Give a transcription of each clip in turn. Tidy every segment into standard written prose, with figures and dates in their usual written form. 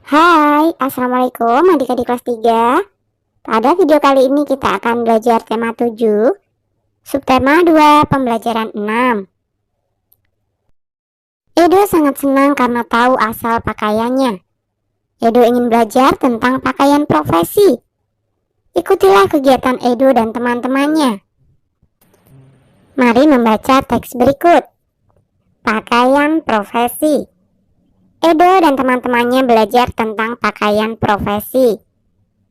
Hai, Assalamualaikum adik-adik kelas 3. Pada video kali ini kita akan belajar tema 7, subtema 2, pembelajaran 6. Edo sangat senang karena tahu asal pakaiannya. Edo ingin belajar tentang pakaian profesi. Ikutilah kegiatan Edo dan teman-temannya. Mari membaca teks berikut. Pakaian profesi. Edo dan teman-temannya belajar tentang pakaian profesi.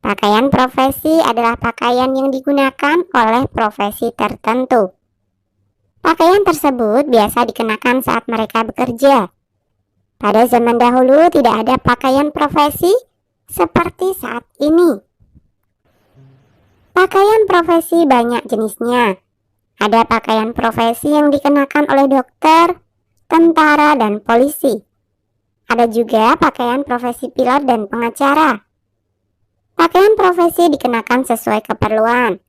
Pakaian profesi adalah pakaian yang digunakan oleh profesi tertentu. Pakaian tersebut biasa dikenakan saat mereka bekerja. Pada zaman dahulu tidak ada pakaian profesi seperti saat ini. Pakaian profesi banyak jenisnya. Ada pakaian profesi yang dikenakan oleh dokter, tentara, dan polisi. Ada juga pakaian profesi pilot dan pengacara. Pakaian profesi dikenakan sesuai keperluan.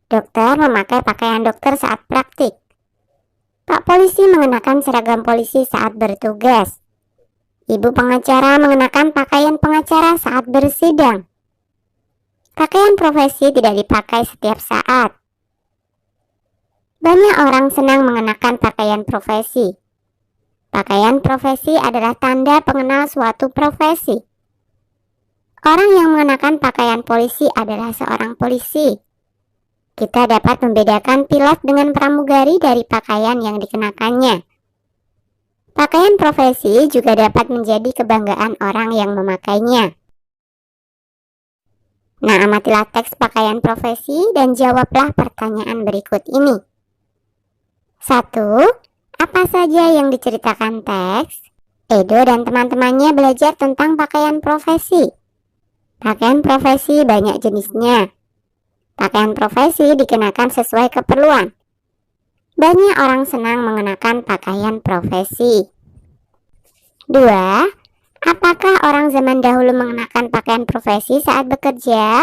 Dokter memakai pakaian dokter saat praktik. Pak polisi mengenakan seragam polisi saat bertugas. Ibu pengacara mengenakan pakaian pengacara saat bersidang. Pakaian profesi tidak dipakai setiap saat. Banyak orang senang mengenakan pakaian profesi. Pakaian profesi adalah tanda pengenal suatu profesi. Orang yang mengenakan pakaian polisi adalah seorang polisi. Kita dapat membedakan pilot dengan pramugari dari pakaian yang dikenakannya. Pakaian profesi juga dapat menjadi kebanggaan orang yang memakainya. Nah, amatilah teks pakaian profesi dan jawablah pertanyaan berikut ini. 1. Apa saja yang diceritakan teks? Edo dan teman-temannya belajar tentang pakaian profesi. Pakaian profesi banyak jenisnya. Pakaian profesi dikenakan sesuai keperluan. Banyak orang senang mengenakan pakaian profesi. 2. Apakah orang zaman dahulu mengenakan pakaian profesi saat bekerja?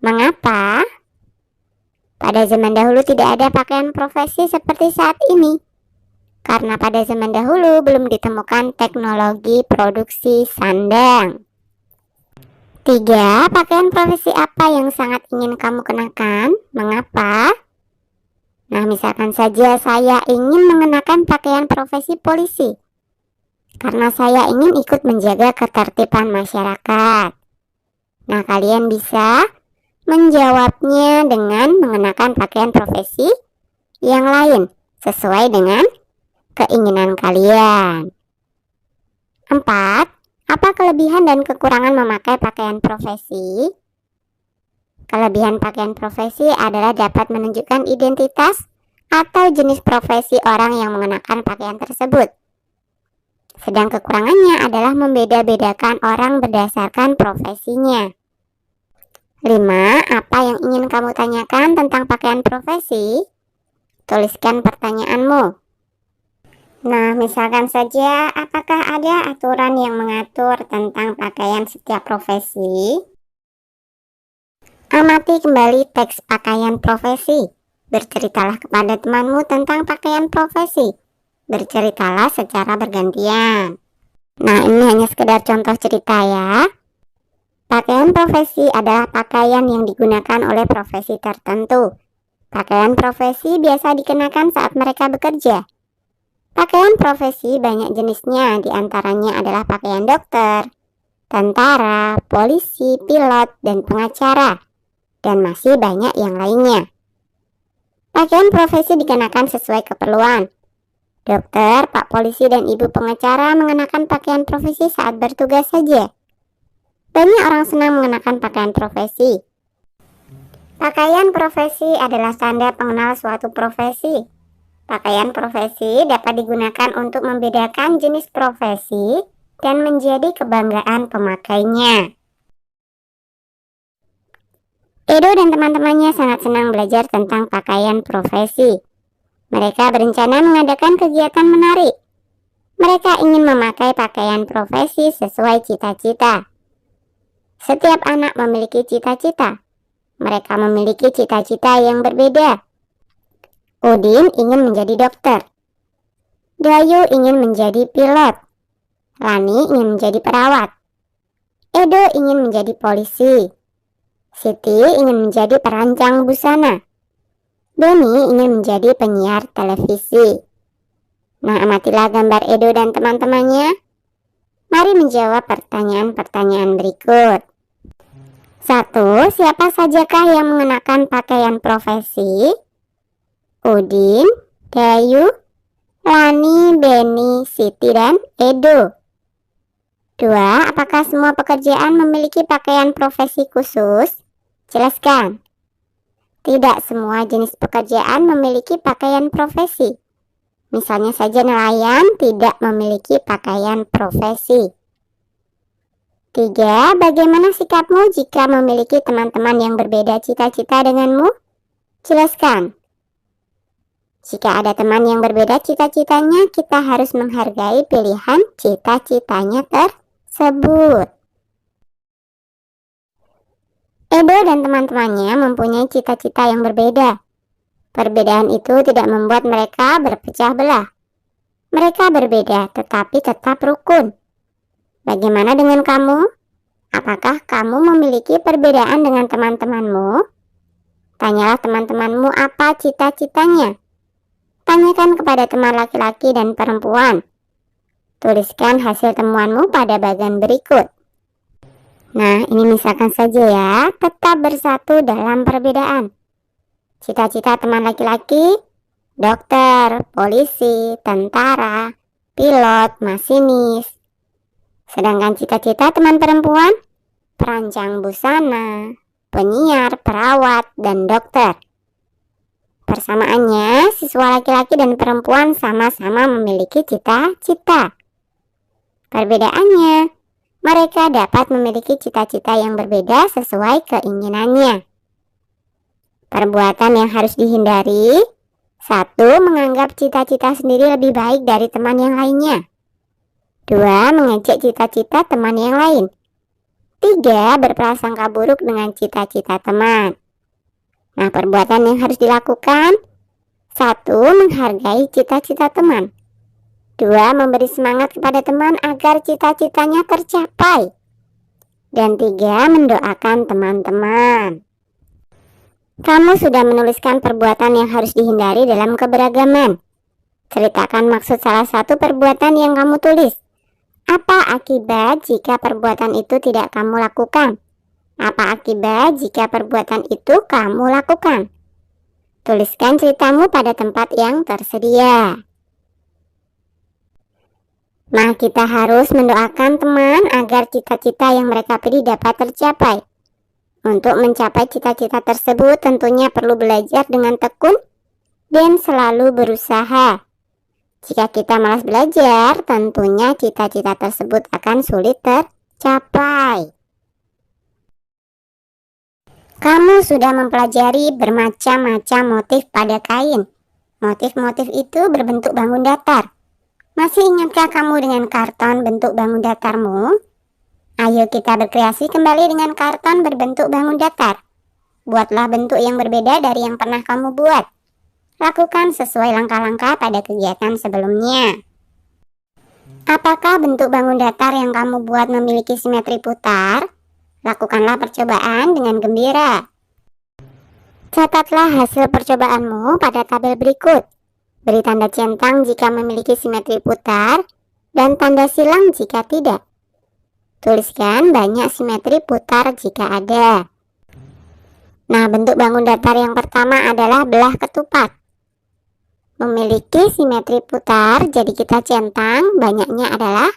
Mengapa? Pada zaman dahulu tidak ada pakaian profesi seperti saat ini. Karena pada zaman dahulu belum ditemukan teknologi produksi sandang. 3. Pakaian profesi apa yang sangat ingin kamu kenakan? Mengapa? Nah, misalkan saja saya ingin mengenakan pakaian profesi polisi. Karena saya ingin ikut menjaga ketertiban masyarakat. Nah, kalian bisa menjawabnya dengan mengenakan pakaian profesi yang lain sesuai dengan keinginan kalian. 4. Apa kelebihan dan kekurangan memakai pakaian profesi? Kelebihan pakaian profesi adalah dapat menunjukkan identitas atau jenis profesi orang yang mengenakan pakaian tersebut. Sedang kekurangannya adalah membeda-bedakan orang berdasarkan profesinya. 5. Apa yang ingin kamu tanyakan tentang pakaian profesi? Tuliskan pertanyaanmu. Nah, misalkan saja, apakah ada aturan yang mengatur tentang pakaian setiap profesi? Amati kembali teks pakaian profesi. Berceritalah kepada temanmu tentang pakaian profesi. Berceritalah secara bergantian. Nah, ini hanya sekedar contoh cerita ya. Pakaian profesi adalah pakaian yang digunakan oleh profesi tertentu. Pakaian profesi biasa dikenakan saat mereka bekerja. Pakaian profesi banyak jenisnya, diantaranya adalah pakaian dokter, tentara, polisi, pilot, dan pengacara, dan masih banyak yang lainnya. Pakaian profesi dikenakan sesuai keperluan. Dokter, pak polisi, dan ibu pengacara mengenakan pakaian profesi saat bertugas saja. Banyak orang senang mengenakan pakaian profesi. Pakaian profesi adalah tanda pengenal suatu profesi. Pakaian profesi dapat digunakan untuk membedakan jenis profesi dan menjadi kebanggaan pemakainya. Edo dan teman-temannya sangat senang belajar tentang pakaian profesi. Mereka berencana mengadakan kegiatan menarik. Mereka ingin memakai pakaian profesi sesuai cita-cita. Setiap anak memiliki cita-cita. Mereka memiliki cita-cita yang berbeda. Udin ingin menjadi dokter. Dayu ingin menjadi pilot. Lani ingin menjadi perawat. Edo ingin menjadi polisi. Siti ingin menjadi perancang busana. Doni ingin menjadi penyiar televisi. Nah, amatilah gambar Edo dan teman-temannya. Mari menjawab pertanyaan-pertanyaan berikut. 1. Siapa sajakah yang mengenakan pakaian profesi? Udin, Dayu, Lani, Beni, Siti, dan Edo. 2. Apakah semua pekerjaan memiliki pakaian profesi khusus? Jelaskan. Tidak semua jenis pekerjaan memiliki pakaian profesi. Misalnya saja nelayan tidak memiliki pakaian profesi. 3. Bagaimana sikapmu jika memiliki teman-teman yang berbeda cita-cita denganmu? Jelaskan. Jika ada teman yang berbeda cita-citanya, kita harus menghargai pilihan cita-citanya tersebut. Edo dan teman-temannya mempunyai cita-cita yang berbeda. Perbedaan itu tidak membuat mereka berpecah belah. Mereka berbeda tetapi tetap rukun. Bagaimana dengan kamu? Apakah kamu memiliki perbedaan dengan teman-temanmu? Tanyalah teman-temanmu apa cita-citanya. Tanyakan kepada teman laki-laki dan perempuan. Tuliskan hasil temuanmu pada bagian berikut. Nah, ini misalkan saja ya, tetap bersatu dalam perbedaan. Cita-cita teman laki-laki, dokter, polisi, tentara, pilot, masinis. Sedangkan cita-cita teman perempuan, perancang busana, penyiar, perawat, dan dokter. Persamaannya, siswa laki-laki dan perempuan sama-sama memiliki cita-cita. Perbedaannya, mereka dapat memiliki cita-cita yang berbeda sesuai keinginannya. Perbuatan yang harus dihindari, 1. Menganggap cita-cita sendiri lebih baik dari teman yang lainnya. 2. Mengejek cita-cita teman yang lain. 3. Berprasangka buruk dengan cita-cita teman. Nah, perbuatan yang harus dilakukan, 1. Menghargai cita-cita teman. 2. Memberi semangat kepada teman agar cita-citanya tercapai. Dan 3. Mendoakan teman-teman. Kamu sudah menuliskan perbuatan yang harus dihindari dalam keberagaman. Ceritakan maksud salah satu perbuatan yang kamu tulis. Apa akibat jika perbuatan itu tidak kamu lakukan? Apa akibat jika perbuatan itu kamu lakukan? Tuliskan ceritamu pada tempat yang tersedia. Nah, kita harus mendoakan teman agar cita-cita yang mereka pilih dapat tercapai. Untuk mencapai cita-cita tersebut tentunya perlu belajar dengan tekun dan selalu berusaha. Jika kita malas belajar, tentunya cita-cita tersebut akan sulit tercapai. Kamu sudah mempelajari bermacam-macam motif pada kain. Motif-motif itu berbentuk bangun datar. Masih ingatkah kamu dengan karton bentuk bangun datarmu? Ayo kita berkreasi kembali dengan karton berbentuk bangun datar. Buatlah bentuk yang berbeda dari yang pernah kamu buat. Lakukan sesuai langkah-langkah pada kegiatan sebelumnya. Apakah bentuk bangun datar yang kamu buat memiliki simetri putar? Lakukanlah percobaan dengan gembira. Catatlah hasil percobaanmu pada tabel berikut. Beri tanda centang jika memiliki simetri putar dan tanda silang jika tidak. Tuliskan banyak simetri putar jika ada. Nah, bentuk bangun datar yang pertama adalah belah ketupat. Memiliki simetri putar, jadi kita centang banyaknya adalah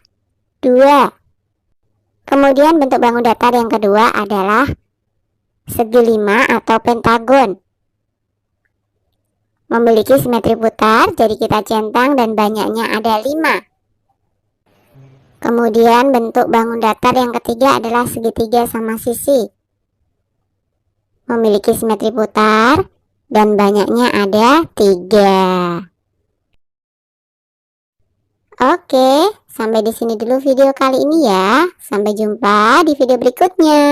2. Kemudian bentuk bangun datar yang kedua adalah segi 5 atau pentagon. Memiliki simetri putar, jadi kita centang dan banyaknya ada 5. Kemudian bentuk bangun datar yang ketiga adalah segitiga sama sisi. Memiliki simetri putar dan banyaknya ada 3. Oke, sampai di sini dulu video kali ini ya. Sampai jumpa di video berikutnya.